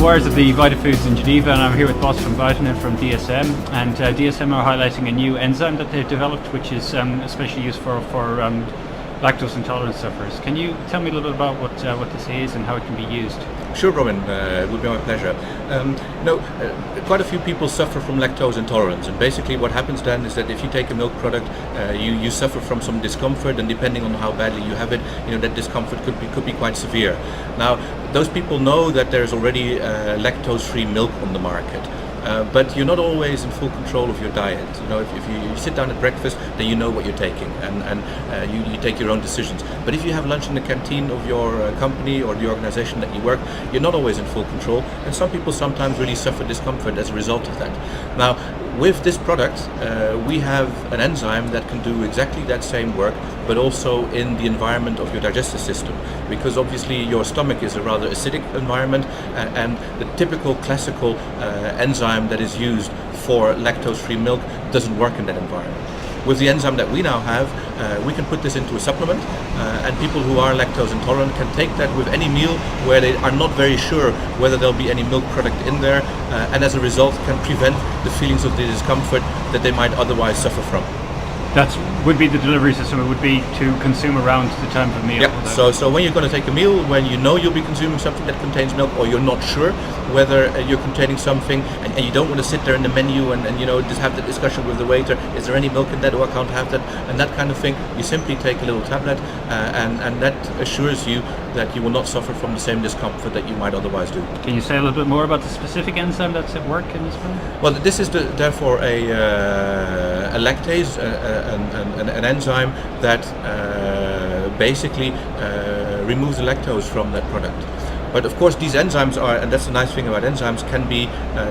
wires of the VitaFoods in Geneva, and I'm here with Bas van Buijtenen from DSM. And DSM are highlighting a new enzyme that they've developed, which is especially used for lactose intolerance sufferers. Can you tell me a little bit about what this is and how it can be used? Sure, Robin. It would be my pleasure. Quite a few people suffer from lactose intolerance, and basically what happens then is that if you take a milk product, you suffer from some discomfort, and depending on how badly you have it, that discomfort could be quite severe. Now, those people know that there's already lactose-free milk on the market. But you're not always in full control of your diet. If you sit down at breakfast, then you know what you're taking, and you take your own decisions. But if you have lunch in the canteen of your company or the organization that you work, you're not always in full control, and some people sometimes really suffer discomfort as a result of that. Now, with this product, we have an enzyme that can do exactly that same work, but also in the environment of your digestive system, because obviously your stomach is a rather acidic environment, and the typical classical enzyme that is used for lactose-free milk doesn't work in that environment. With the enzyme that we now have, we can put this into a supplement, and people who are lactose intolerant can take that with any meal where they are not very sure whether there'll be any milk product in there, and as a result can prevent the feelings of the discomfort that they might otherwise suffer from. That would be the delivery system. It would be to consume around the time of the meal. Yeah. So when you're going to take a meal, when you know you'll be consuming something that contains milk, or you're not sure whether you're containing something, and you don't want to sit there in the menu and just have the discussion with the waiter, is there any milk in that, or I can't have that, and that kind of thing, you simply take a little tablet, and that assures you that you will not suffer from the same discomfort that you might otherwise do. Can you say a little bit more about the specific enzyme that's at work in this one? Well, this is therefore a lactase, an enzyme that basically removes the lactose from that product. But of course, these enzymes are, and that's the nice thing about enzymes, can be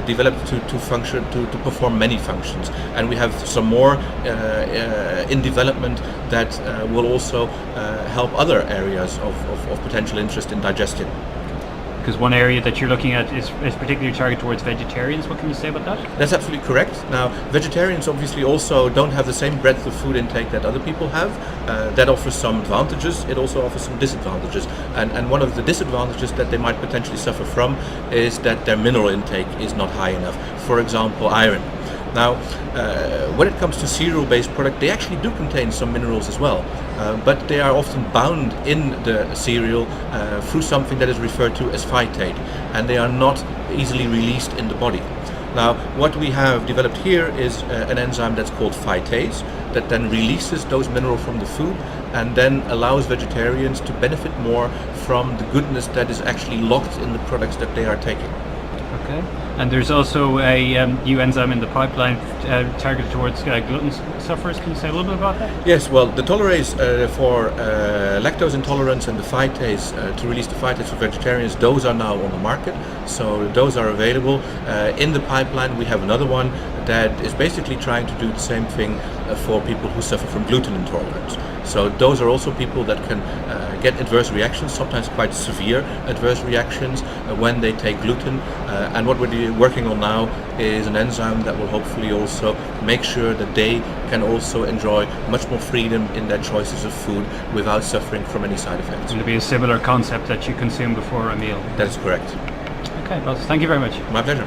developed to function, to perform many functions. And we have some more in development that will also help other areas of potential interest in digestion. Because one area that you're looking at is particularly targeted towards vegetarians. What can you say about that? That's absolutely correct. Now, vegetarians obviously also don't have the same breadth of food intake that other people have. That offers some advantages. It also offers some disadvantages. And one of the disadvantages that they might potentially suffer from is that their mineral intake is not high enough. For example, iron. Now, when it comes to cereal-based product, they actually do contain some minerals as well, but they are often bound in the cereal through something that is referred to as phytate, and they are not easily released in the body. Now, what we have developed here is an enzyme that's called phytase, that then releases those minerals from the food and then allows vegetarians to benefit more from the goodness that is actually locked in the products that they are taking. Okay. And there's also a new enzyme in the pipeline targeted towards gluten sufferers. Can you say a little bit about that? Yes, well, the tolerase for lactose intolerance and the phytase to release the phytase for vegetarians, those are now on the market. So those are available. In the pipeline, we have another one that is basically trying to do the same thing for people who suffer from gluten intolerance. So those are also people that can get adverse reactions, sometimes quite severe adverse reactions when they take gluten. And what we're working on now is an enzyme that will hopefully also make sure that they can also enjoy much more freedom in their choices of food without suffering from any side effects. It'll be a similar concept that you consume before a meal. That is correct. Okay, well, thank you very much. My pleasure.